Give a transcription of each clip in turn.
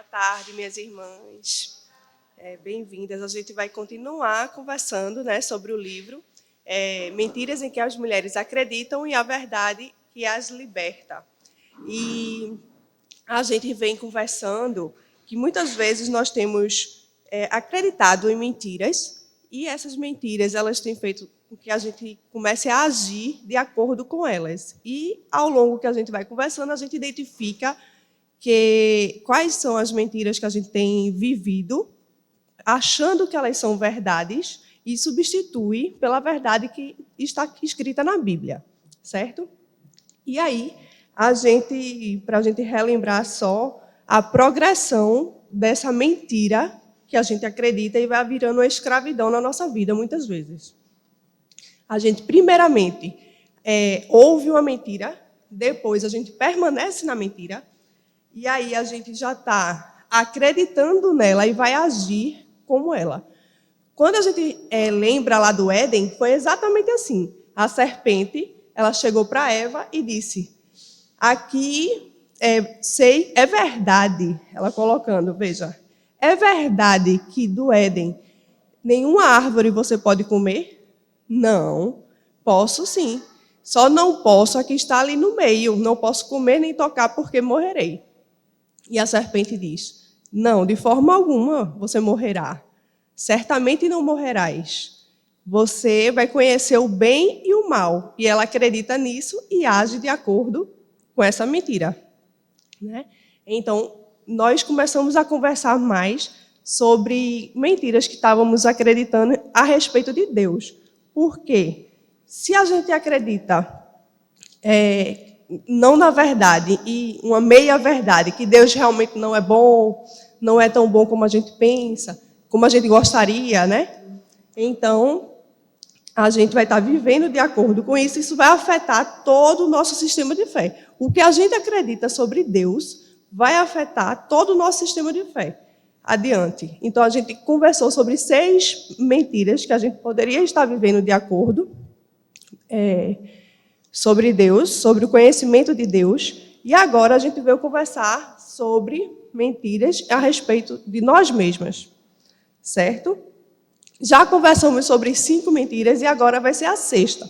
Boa tarde, minhas irmãs. Bem-vindas. A gente vai continuar conversando, né, sobre o livro Mentiras em que as Mulheres Acreditam e a Verdade que as Liberta. E a gente vem conversando que muitas vezes nós temos acreditado em mentiras e essas mentiras elas têm feito com que a gente comece a agir de acordo com elas. E, ao longo que a gente vai conversando, a gente identifica quais são as mentiras que a gente tem vivido, achando que elas são verdades, e substitui pela verdade que está escrita na Bíblia, certo? E aí, para a gente relembrar só a progressão dessa mentira que a gente acredita e vai virando uma escravidão na nossa vida, muitas vezes. A gente, primeiramente, ouve uma mentira, depois a gente permanece na mentira, e aí a gente já está acreditando nela e vai agir como ela. Quando a gente lembra lá do Éden, foi exatamente assim. A serpente, ela chegou para Eva e disse, aqui é verdade, ela colocando, veja, é verdade que do Éden nenhuma árvore você pode comer? Não, posso sim. Só não posso a que está ali no meio, não posso comer nem tocar porque morrerei. E a serpente diz, não, de forma alguma você morrerá. Certamente não morrerás. Você vai conhecer o bem e o mal. E ela acredita nisso e age de acordo com essa mentira. Né? Então, nós começamos a conversar mais sobre mentiras que estávamos acreditando a respeito de Deus. Por quê? Se a gente acredita não na verdade e uma meia-verdade, que Deus realmente não é bom, não é tão bom como a gente pensa, como a gente gostaria, né? Então, a gente vai estar vivendo de acordo com isso, isso vai afetar todo o nosso sistema de fé. O que a gente acredita sobre Deus vai afetar todo o nosso sistema de fé. Adiante. Então, a gente conversou sobre 6 mentiras que a gente poderia estar vivendo de acordo sobre Deus, sobre o conhecimento de Deus, e agora a gente veio conversar sobre mentiras a respeito de nós mesmas, certo? Já conversamos sobre 5 mentiras e agora vai ser a 6ª,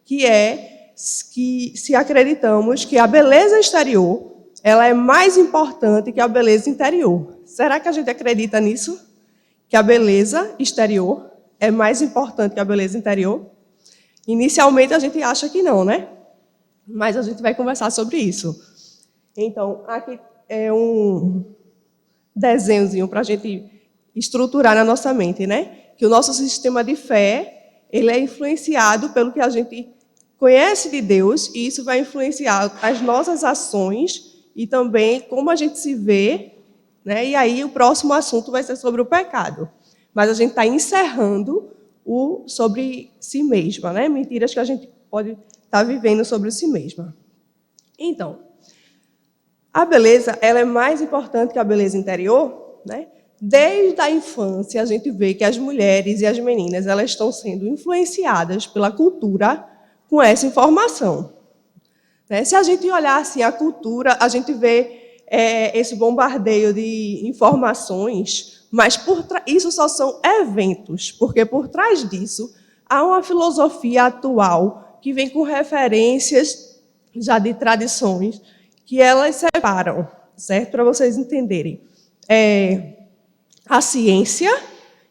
que é que se acreditamos que a beleza exterior ela é mais importante que a beleza interior. Será que a gente acredita nisso? Que a beleza exterior é mais importante que a beleza interior? Inicialmente a gente acha que não, né? Mas a gente vai conversar sobre isso. Então, aqui é um desenhozinho para a gente estruturar na nossa mente, né? Que o nosso sistema de fé ele é influenciado pelo que a gente conhece de Deus e isso vai influenciar as nossas ações e também como a gente se vê, né? E aí o próximo assunto vai ser sobre o pecado. Mas a gente está encerrando sobre si mesma, né? Mentiras que a gente pode estar vivendo sobre si mesma. Então, a beleza ela é mais importante que a beleza interior, né? Desde a infância a gente vê que as mulheres e as meninas elas estão sendo influenciadas pela cultura com essa informação. Né? Se a gente olhar assim a cultura, a gente vê esse bombardeio de informações, mas isso só são eventos, porque por trás disso há uma filosofia atual que vem com referências já de tradições que elas separam, certo? Para vocês entenderem. A ciência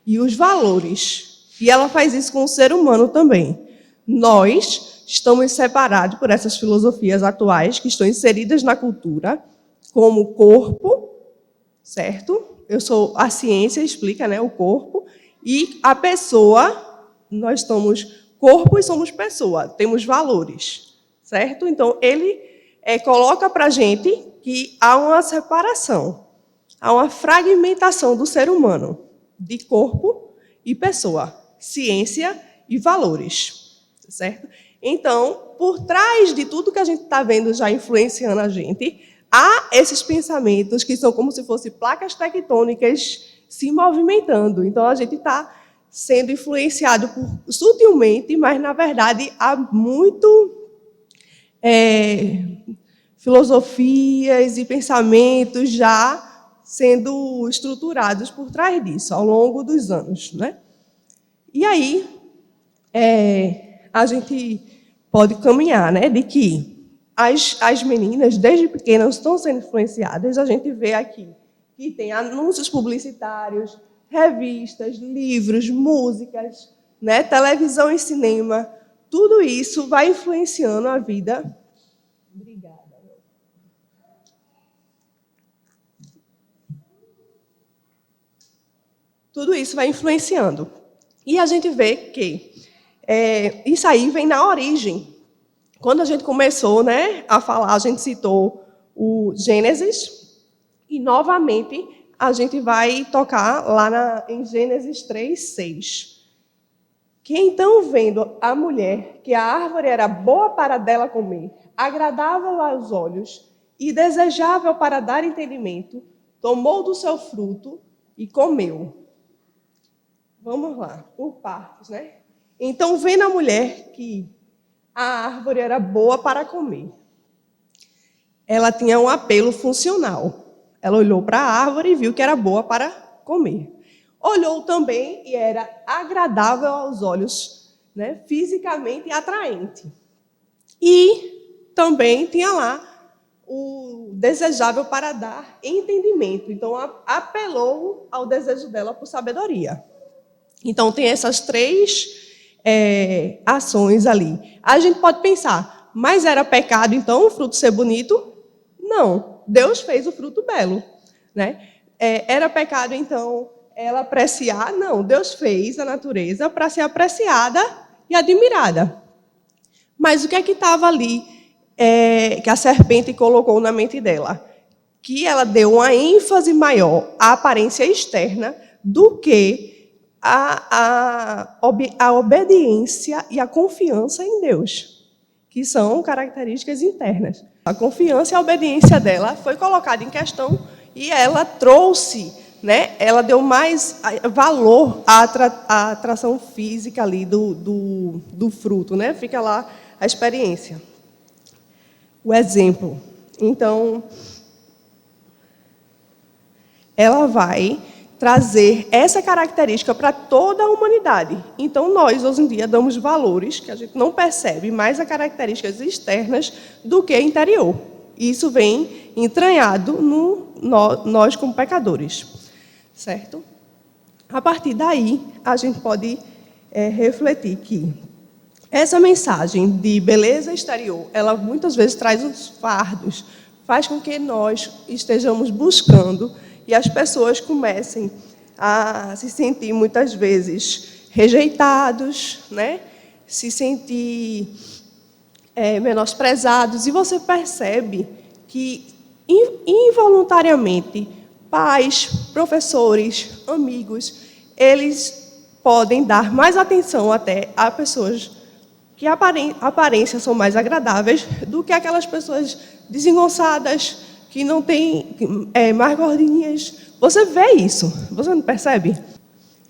e os valores. E ela faz isso com o ser humano também. Nós estamos separados por essas filosofias atuais que estão inseridas na cultura, como o corpo, certo? A ciência explica, né, o corpo, e a pessoa, nós somos corpo e somos pessoa, temos valores, certo? Então, ele coloca para a gente que há uma separação, há uma fragmentação do ser humano, de corpo e pessoa, ciência e valores, certo? Então, por trás de tudo que a gente está vendo já influenciando a gente, há esses pensamentos que são como se fossem placas tectônicas se movimentando. Então, a gente está sendo influenciado sutilmente, mas, na verdade, há muito filosofias e pensamentos já sendo estruturados por trás disso, ao longo dos anos, né? E aí, a gente pode caminhar, né, de que as meninas, desde pequenas, estão sendo influenciadas. A gente vê aqui que tem anúncios publicitários, revistas, livros, músicas, né, televisão e cinema. Tudo isso vai influenciando a vida. Obrigada. Tudo isso vai influenciando. E a gente vê que isso aí vem na origem. Quando a gente começou, né, a falar, a gente citou o Gênesis, e novamente a gente vai tocar lá em Gênesis 3:6. Que então, vendo a mulher que a árvore era boa para dela comer, agradável aos olhos e desejável para dar entendimento, tomou do seu fruto e comeu. Vamos lá, por partes, né? Então, vendo a mulher que a árvore era boa para comer, ela tinha um apelo funcional. Ela olhou para a árvore e viu que era boa para comer. Olhou também e era agradável aos olhos, né? Fisicamente atraente. E também tinha lá o desejável para dar entendimento. Então, apelou ao desejo dela por sabedoria. Então, tem essas três ações ali. A gente pode pensar, mas era pecado, então, o fruto ser bonito? Não. Deus fez o fruto belo, né? Era pecado, então, ela apreciar? Não. Deus fez a natureza para ser apreciada e admirada. Mas o que é que estava ali que a serpente colocou na mente dela? Que ela deu uma ênfase maior à aparência externa do que a obediência e a confiança em Deus, que são características internas. A confiança e a obediência dela foi colocada em questão e ela trouxe, né, ela deu mais valor à atração física ali do fruto, né? Fica lá a experiência. O exemplo. Então, ela vai trazer essa característica para toda a humanidade. Então, nós, hoje em dia, damos valores que a gente não percebe mais a características externas do que interior. Isso vem entranhado nós como pecadores. Certo? A partir daí, a gente pode refletir que essa mensagem de beleza exterior, ela muitas vezes traz uns fardos, faz com que nós estejamos buscando e as pessoas comecem a se sentir, muitas vezes, rejeitados, né? Se sentir menosprezados. E você percebe que, involuntariamente, pais, professores, amigos, eles podem dar mais atenção até a pessoas que a aparência são mais agradáveis do que aquelas pessoas desengonçadas, que não têm mais gordinhas. Você vê isso, você não percebe?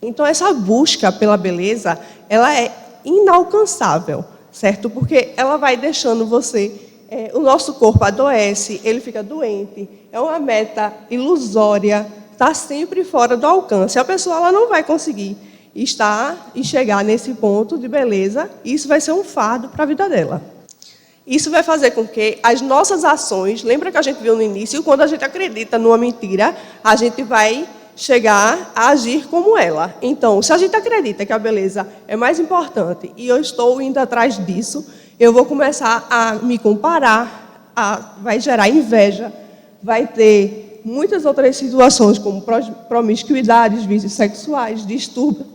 Então, essa busca pela beleza, ela é inalcançável, certo? Porque ela vai deixando você... o nosso corpo adoece, ele fica doente, é uma meta ilusória, está sempre fora do alcance. A pessoa ela não vai conseguir estar e chegar nesse ponto de beleza, e isso vai ser um fardo para a vida dela. Isso vai fazer com que as nossas ações, lembra que a gente viu no início, quando a gente acredita numa mentira, a gente vai chegar a agir como ela. Então, se a gente acredita que a beleza é mais importante e eu estou indo atrás disso, eu vou começar a me comparar, vai gerar inveja, vai ter muitas outras situações, como promiscuidades, vícios sexuais, distúrbios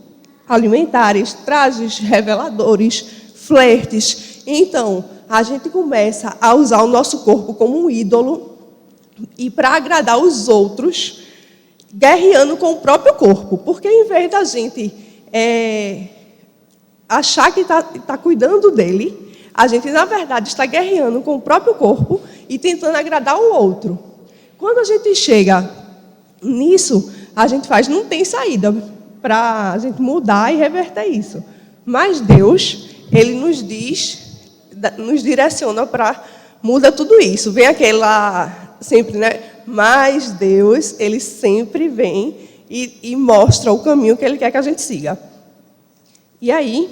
alimentares, trajes reveladores, flertes. Então, a gente começa a usar o nosso corpo como um ídolo e para agradar os outros, guerreando com o próprio corpo. Porque, em vez da gente achar que está cuidando dele, a gente, na verdade, está guerreando com o próprio corpo e tentando agradar o outro. Quando a gente chega nisso, a gente não tem saída para a gente mudar e reverter isso. Mas Deus, Ele nos direciona para mudar tudo isso. Vem aquela, sempre, né? Mas Deus, Ele sempre vem e mostra o caminho que Ele quer que a gente siga. E aí,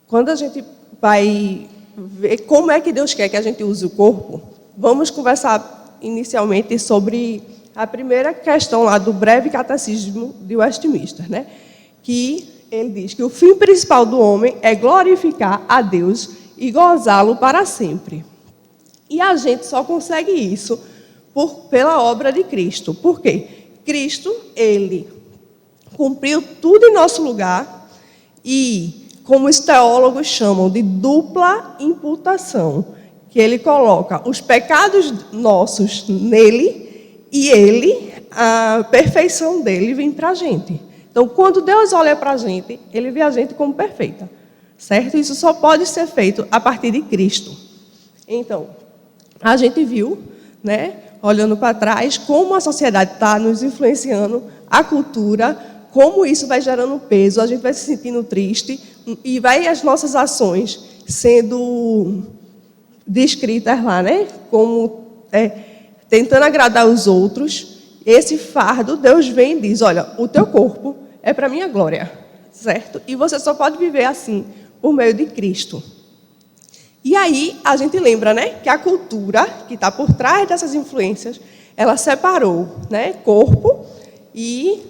quando a gente vai ver como é que Deus quer que a gente use o corpo, vamos conversar inicialmente sobre a primeira questão lá do breve catecismo de Westminster, né? Que ele diz que o fim principal do homem é glorificar a Deus e gozá-lo para sempre. E a gente só consegue isso pela obra de Cristo. Por quê? Cristo, Ele cumpriu tudo em nosso lugar e, como os teólogos chamam de dupla imputação, que Ele coloca os pecados nossos nele e Ele, a perfeição dele, vem para a gente. Então, quando Deus olha para a gente, Ele vê a gente como perfeita, certo? Isso só pode ser feito a partir de Cristo. Então, a gente viu, né, olhando para trás, como a sociedade está nos influenciando, a cultura, como isso vai gerando peso, a gente vai se sentindo triste e vai as nossas ações sendo descritas lá, né, como tentando agradar os outros. Esse fardo, Deus vem e diz, olha, o teu corpo é para a minha glória, certo? E você só pode viver assim, por meio de Cristo. E aí, a gente lembra, né, que a cultura que está por trás dessas influências, ela separou, né, corpo e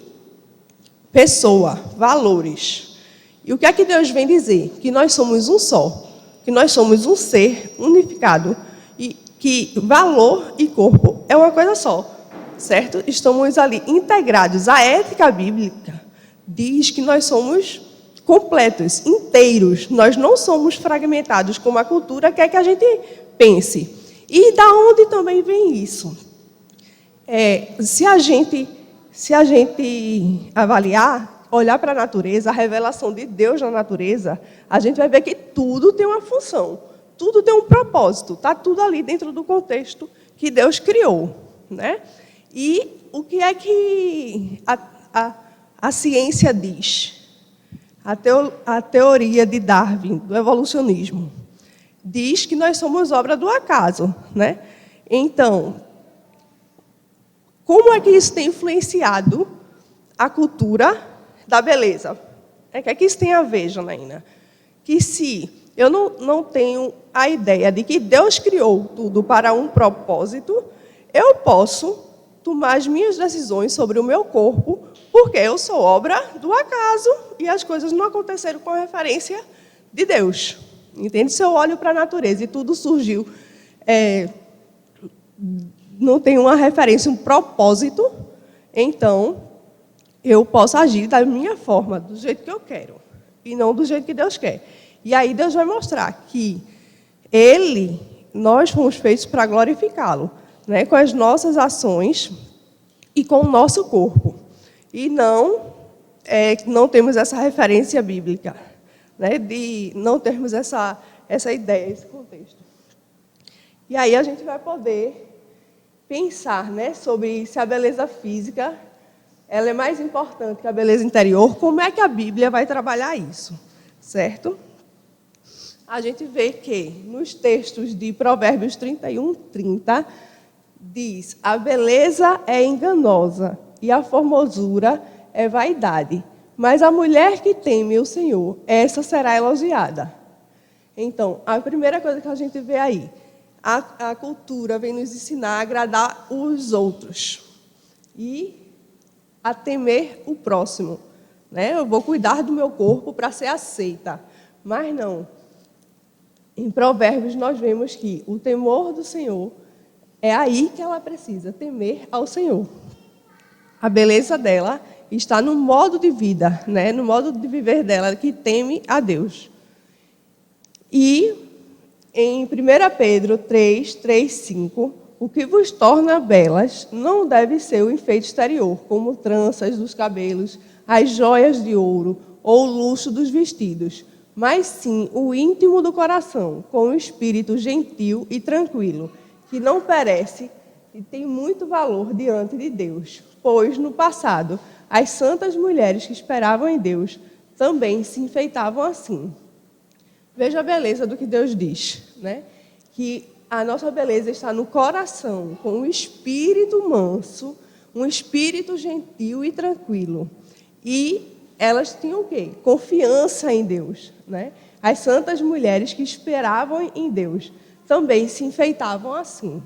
pessoa, valores. E o que é que Deus vem dizer? Que nós somos um só, que nós somos um ser unificado e que valor e corpo é uma coisa só, certo? Estamos ali integrados. A ética bíblica diz que nós somos completos, inteiros. Nós não somos fragmentados como a cultura quer que a gente pense. E da onde também vem isso? Se a gente avaliar, olhar para a natureza, a revelação de Deus na natureza, a gente vai ver que tudo tem uma função, tudo tem um propósito, está tudo ali dentro do contexto que Deus criou, né? E o que é que a ciência diz? A teoria de Darwin, do evolucionismo, diz que nós somos obra do acaso, né? Então, como é que isso tem influenciado a cultura da beleza? O que é que isso tem a ver, Janaína? Que se eu não tenho a ideia de que Deus criou tudo para um propósito, eu posso tomar as minhas decisões sobre o meu corpo, porque eu sou obra do acaso e as coisas não aconteceram com a referência de Deus. Entende? Se eu olho para a natureza e tudo surgiu, não tem uma referência, um propósito, então eu posso agir da minha forma, do jeito que eu quero, e não do jeito que Deus quer. E aí Deus vai mostrar que nós fomos feitos para glorificá-lo, né, com as nossas ações e com o nosso corpo. E não temos essa referência bíblica, né, de não termos essa ideia, esse contexto. E aí a gente vai poder pensar, né, sobre se a beleza física ela é mais importante que a beleza interior, como é que a Bíblia vai trabalhar isso, certo? A gente vê que nos textos de Provérbios 31:30, diz, a beleza é enganosa e a formosura é vaidade, mas a mulher que teme o Senhor, essa será elogiada. Então, a primeira coisa que a gente vê aí, a cultura vem nos ensinar a agradar os outros e a temer o próximo, né? Eu vou cuidar do meu corpo para ser aceita, mas não. Em Provérbios nós vemos que o temor do Senhor é aí que ela precisa temer ao Senhor. A beleza dela está no modo de vida, né? No modo de viver dela, que teme a Deus. E em 1 Pedro 3:5, o que vos torna belas não deve ser o enfeite exterior, como tranças dos cabelos, as joias de ouro ou o luxo dos vestidos, mas sim o íntimo do coração, com um espírito gentil e tranquilo, que não perece e tem muito valor diante de Deus. Pois, no passado, as santas mulheres que esperavam em Deus também se enfeitavam assim. Veja a beleza do que Deus diz, né? Que a nossa beleza está no coração, com um espírito manso, um espírito gentil e tranquilo. E elas tinham o quê? Confiança em Deus, né? As santas mulheres que esperavam em Deus também se enfeitavam assim.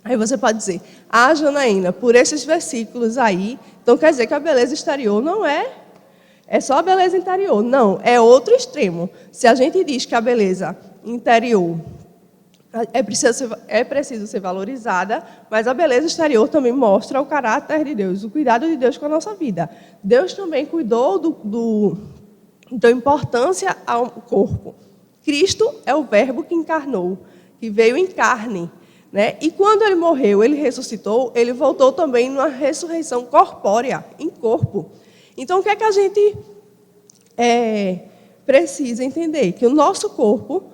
Aí você pode dizer, Janaína, por esses versículos aí, então quer dizer que a beleza exterior não é só a beleza interior. Não, é outro extremo. Se a gente diz que a beleza interior é preciso ser valorizada, mas a beleza exterior também mostra o caráter de Deus, o cuidado de Deus com a nossa vida. Deus também cuidou da importância ao corpo. Cristo é o verbo que encarnou, que veio em carne, né? E quando ele morreu, ele ressuscitou, ele voltou também numa ressurreição corpórea, em corpo. Então, o que é que a gente precisa entender? Que o nosso corpo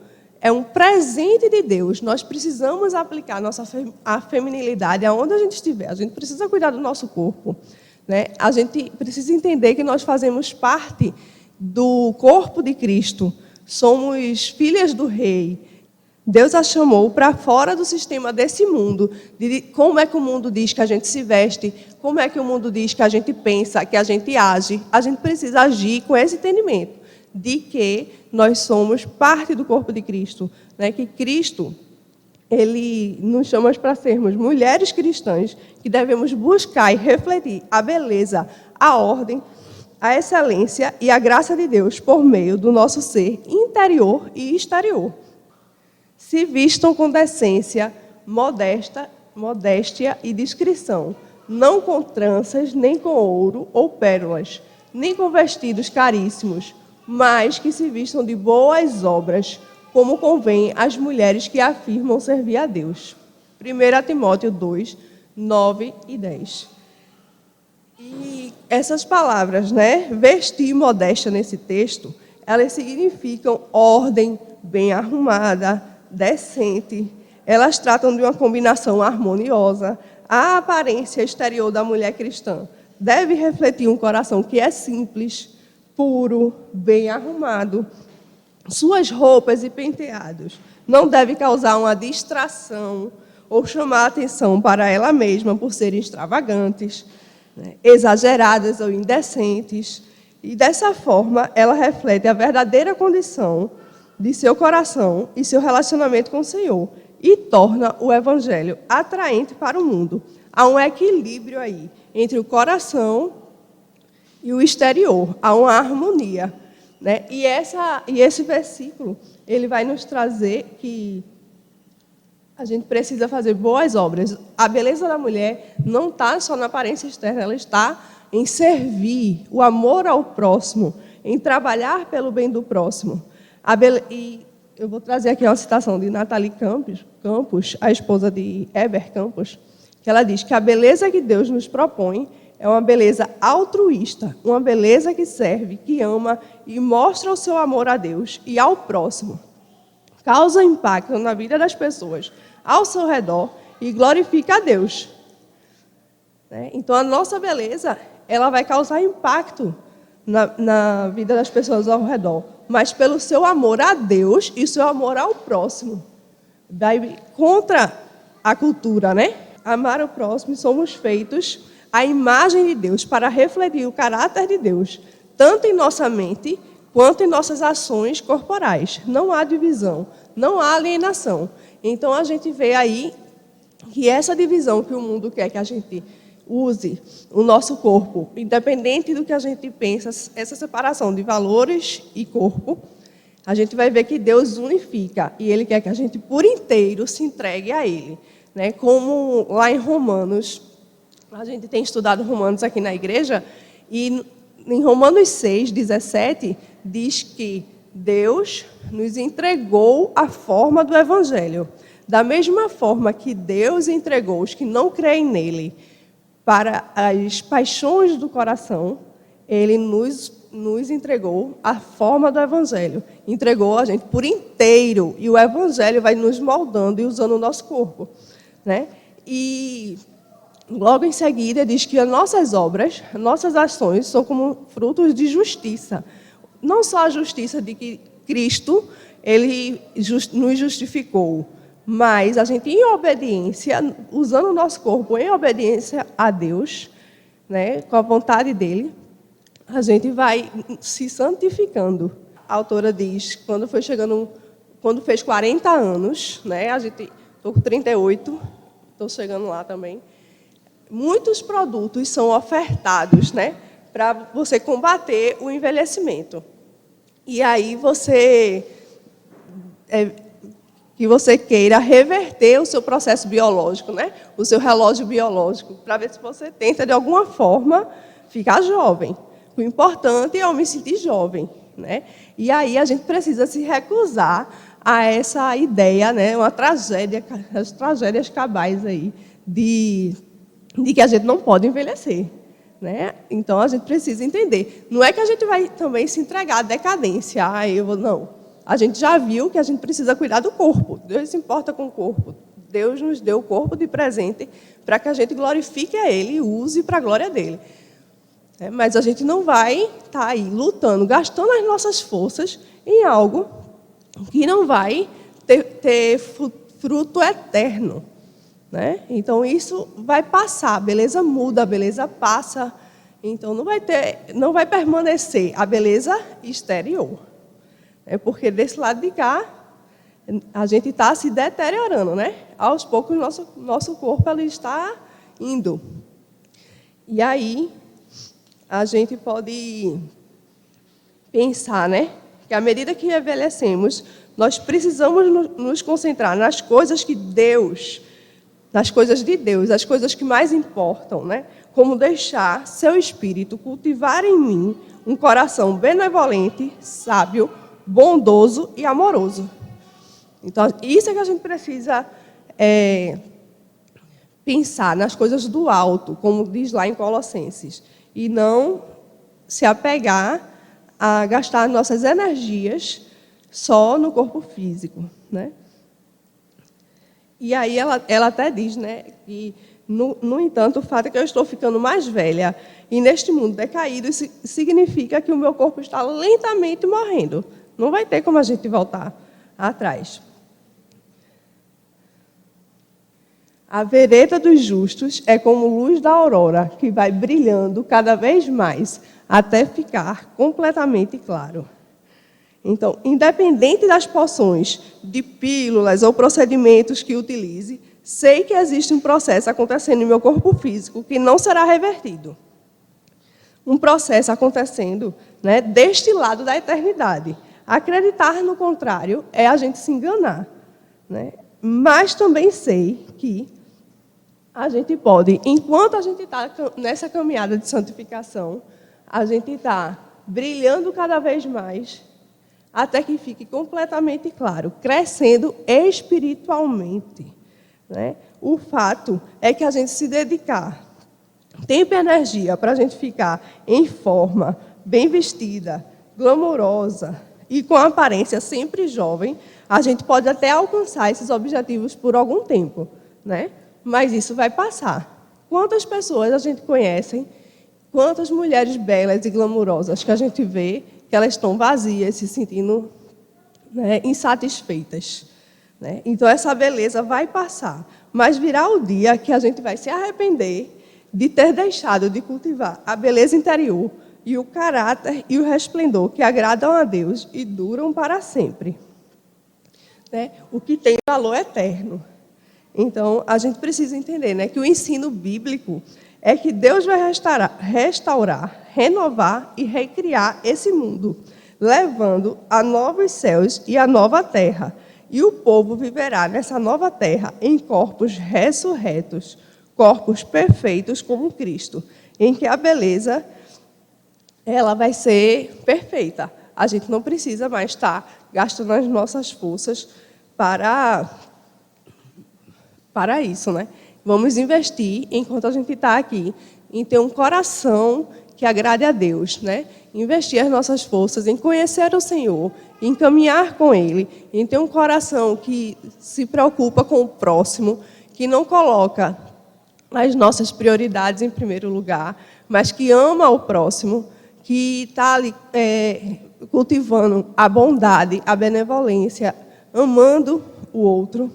é um presente de Deus. Nós precisamos aplicar a feminilidade aonde a gente estiver. A gente precisa cuidar do nosso corpo, né? A gente precisa entender que nós fazemos parte do corpo de Cristo. Somos filhas do Rei. Deus a chamou para fora do sistema desse mundo. De como é que o mundo diz que a gente se veste, como é que o mundo diz que a gente pensa, que a gente age. A gente precisa agir com esse entendimento de que nós somos parte do corpo de Cristo, né? Que Cristo, ele nos chama para sermos mulheres cristãs que devemos buscar e refletir a beleza, a ordem, a excelência e a graça de Deus por meio do nosso ser interior e exterior. Se vistam com decência, modéstia e discrição, não com tranças, nem com ouro ou pérolas, nem com vestidos caríssimos, mas que se vistam de boas obras, como convém às mulheres que afirmam servir a Deus. 1 Timóteo 2, 9 e 10. E essas palavras, né, vestir e modéstia nesse texto, elas significam ordem, bem arrumada, decente. Elas tratam de uma combinação harmoniosa. A aparência exterior da mulher cristã deve refletir um coração que é simples, puro, bem arrumado. Suas roupas e penteados não devem causar uma distração ou chamar a atenção para ela mesma por serem extravagantes, né, exageradas ou indecentes. E dessa forma, ela reflete a verdadeira condição de seu coração e seu relacionamento com o Senhor e torna o Evangelho atraente para o mundo. Há um equilíbrio aí entre o coração e o exterior, há uma harmonia, né? E esse versículo, ele vai nos trazer que a gente precisa fazer boas obras. A beleza da mulher não está só na aparência externa, ela está em servir, o amor ao próximo, em trabalhar pelo bem do próximo. E eu vou trazer aqui uma citação de Nathalie Campos, a esposa de Heber Campos, que ela diz que a beleza que Deus nos propõe é uma beleza altruísta, uma beleza que serve, que ama e mostra o seu amor a Deus e ao próximo. Causa impacto na vida das pessoas ao seu redor e glorifica a Deus. Então, a nossa beleza, ela vai causar impacto na vida das pessoas ao redor, mas pelo seu amor a Deus e seu amor ao próximo. Vai contra a cultura, né? Amar o próximo, somos feitos à imagem de Deus para refletir o caráter de Deus, tanto em nossa mente quanto em nossas ações corporais. Não há divisão, não há alienação. Então, a gente vê aí que essa divisão que o mundo quer que a gente use o nosso corpo, independente do que a gente pensa, essa separação de valores e corpo, a gente vai ver que Deus unifica e Ele quer que a gente por inteiro se entregue a Ele, né? Como lá em Romanos, a gente tem estudado Romanos aqui na igreja, e em Romanos 6, 17, diz que Deus nos entregou a forma do Evangelho. Da mesma forma que Deus entregou os que não creem nele para as paixões do coração, Ele nos entregou a forma do Evangelho. Entregou a gente por inteiro. E o Evangelho vai nos moldando e usando o nosso corpo, né? E logo em seguida diz que as nossas obras, nossas ações são como frutos de justiça. Não só a justiça de que Cristo, Ele nos justificou, Mas a gente, em obediência, usando o nosso corpo em obediência a Deus, né, com a vontade dele, a gente vai se santificando. A autora diz, quando fez 40 anos, né, estou com 38, estou chegando lá também, muitos produtos são ofertados, né, para você combater o envelhecimento. E aí que você queira reverter o seu processo biológico, né, o seu relógio biológico, para ver se você tenta, de alguma forma, ficar jovem. O importante é eu me sentir jovem, né? E aí a gente precisa se recusar a essa ideia, né? Uma tragédia, as tragédias cabais aí, de que a gente não pode envelhecer, né? Então a gente precisa entender. Não é que a gente vai também se entregar à decadência. Não. A gente já viu que a gente precisa cuidar do corpo. Deus se importa com o corpo. Deus nos deu o corpo de presente para que a gente glorifique a Ele e use para a glória dele. Mas a gente não vai estar aí lutando, gastando as nossas forças em algo que não vai ter fruto eterno, né? Então, isso vai passar, a beleza muda, a beleza passa. Então, não vai permanecer a beleza exterior. Porque desse lado de cá, a gente está se deteriorando, né? Aos poucos, nosso corpo ele está indo. E aí a gente pode pensar, né, que à medida que envelhecemos, nós precisamos nos concentrar nas coisas de Deus, as coisas que mais importam, né? Como deixar seu espírito cultivar em mim um coração benevolente, sábio, bondoso e amoroso. Então, isso é que a gente precisa pensar nas coisas do alto, como diz lá em Colossenses. E não se apegar a gastar nossas energias só no corpo físico, né? E aí ela até diz, né, que, no entanto, o fato é que eu estou ficando mais velha e neste mundo decaído, isso significa que o meu corpo está lentamente morrendo. Não vai ter como a gente voltar atrás. A vereda dos justos é como luz da aurora, que vai brilhando cada vez mais, até ficar completamente claro. Então, independente das porções de pílulas ou procedimentos que utilize, sei que existe um processo acontecendo em meu corpo físico que não será revertido. Um processo acontecendo, né, deste lado da eternidade. Acreditar no contrário é a gente se enganar, né? Mas também sei que a gente pode, enquanto a gente está nessa caminhada de santificação, a gente está brilhando cada vez mais, até que fique completamente claro, crescendo espiritualmente, né? O fato é que a gente se dedicar tempo e energia para a gente ficar em forma, bem vestida, glamourosa e com aparência sempre jovem, a gente pode até alcançar esses objetivos por algum tempo, né? Mas isso vai passar. Quantas pessoas a gente conhece, quantas mulheres belas e glamourosas que a gente vê que elas estão vazias, se sentindo, né, insatisfeitas, né? Então, essa beleza vai passar. Mas virá o dia que a gente vai se arrepender de ter deixado de cultivar a beleza interior e o caráter e o resplendor que agradam a Deus e duram para sempre, né? O que tem valor eterno. Então, a gente precisa entender, né, que o ensino bíblico é que Deus vai restaurar, renovar e recriar esse mundo, levando a novos céus e a nova terra. E o povo viverá nessa nova terra em corpos ressurretos, corpos perfeitos como Cristo, em que a beleza ela vai ser perfeita. A gente não precisa mais estar gastando as nossas forças para isso, né? Vamos investir, enquanto a gente está aqui, em ter um coração que agrade a Deus, né? Investir as nossas forças em conhecer o Senhor, em caminhar com Ele, em ter um coração que se preocupa com o próximo, que não coloca as nossas prioridades em primeiro lugar, mas que ama o próximo, que está ali cultivando a bondade, a benevolência, amando o outro.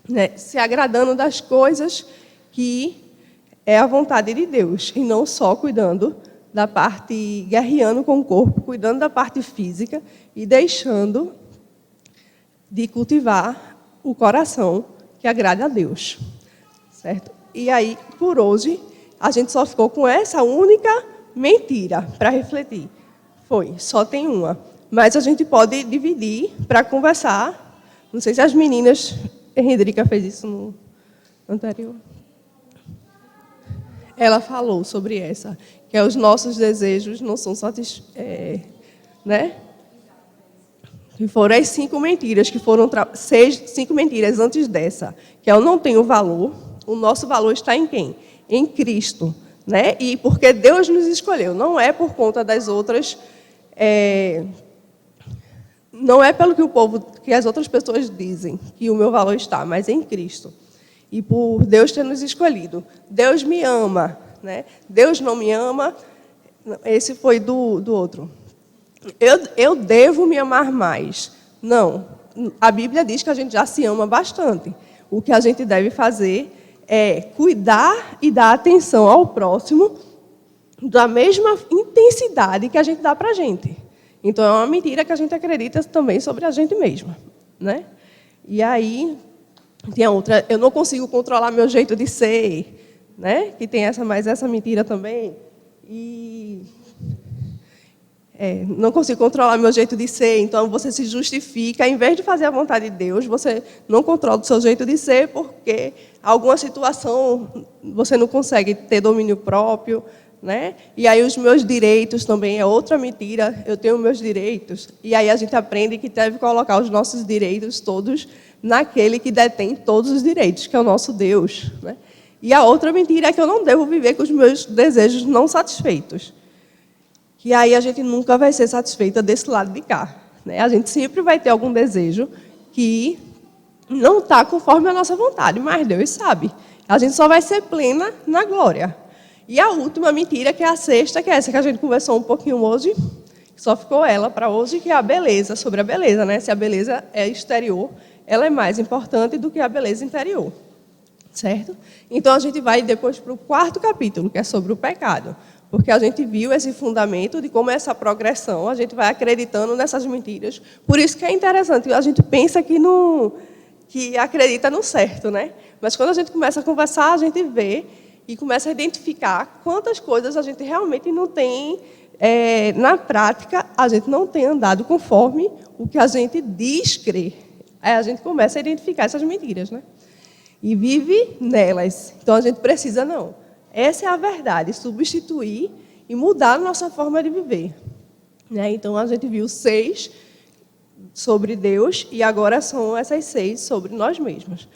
né, se agradando das coisas que é a vontade de Deus, e não só cuidando da parte, guerreando com o corpo, cuidando da parte física e deixando de cultivar o coração que agrade a Deus, certo? E aí, por hoje, a gente só ficou com essa única mentira para refletir. Só tem uma. Mas a gente pode dividir para conversar. Não sei se as meninas... Henrica fez isso no anterior. Ela falou sobre essa, que os nossos desejos não são satisfeitos, né? Que foram as 5 mentiras, que foram 5 mentiras antes dessa, que eu não tenho valor. O nosso valor está em quem? Em Cristo, né? E porque Deus nos escolheu, não é por conta das outras, não é pelo que as outras pessoas dizem que o meu valor está, mas em Cristo. E por Deus ter nos escolhido. Deus me ama, né? Deus não me ama. Esse foi do outro. Eu devo me amar mais. Não. A Bíblia diz que a gente já se ama bastante. O que a gente deve fazer é cuidar e dar atenção ao próximo da mesma intensidade que a gente dá para a gente. Então, é uma mentira que a gente acredita também sobre a gente mesma, né? E aí, tem a outra, eu não consigo controlar meu jeito de ser, né? Que tem essa mentira também. E não consigo controlar meu jeito de ser, então você se justifica, em vez de fazer a vontade de Deus, você não controla o seu jeito de ser, porque alguma situação você não consegue ter domínio próprio, né? E aí os meus direitos também é outra mentira, eu tenho meus direitos, e aí a gente aprende que deve colocar os nossos direitos todos naquele que detém todos os direitos, que é o nosso Deus, né? E a outra mentira é que eu não devo viver com os meus desejos não satisfeitos. E aí a gente nunca vai ser satisfeita desse lado de cá, né? A gente sempre vai ter algum desejo que não está conforme a nossa vontade, mas Deus sabe. A gente só vai ser plena na glória. E a última mentira, que é a sexta, que é essa que a gente conversou um pouquinho hoje, só ficou ela para hoje, que é a beleza, sobre a beleza, né? Se a beleza é exterior, ela é mais importante do que a beleza interior, certo? Então a gente vai depois para o 4º capítulo, que é sobre o pecado. Porque a gente viu esse fundamento de como essa progressão, a gente vai acreditando nessas mentiras. Por isso que é interessante, a gente pensa que acredita no certo, né? Mas quando a gente começa a conversar, a gente vê e começa a identificar quantas coisas a gente realmente não tem, na prática, a gente não tem andado conforme o que a gente diz crer. Aí a gente começa a identificar essas mentiras, né? E vive nelas. Então a gente precisa, não. Essa é a verdade, substituir e mudar a nossa forma de viver, né? Então, a gente viu 6 sobre Deus e agora são essas 6 sobre nós mesmos.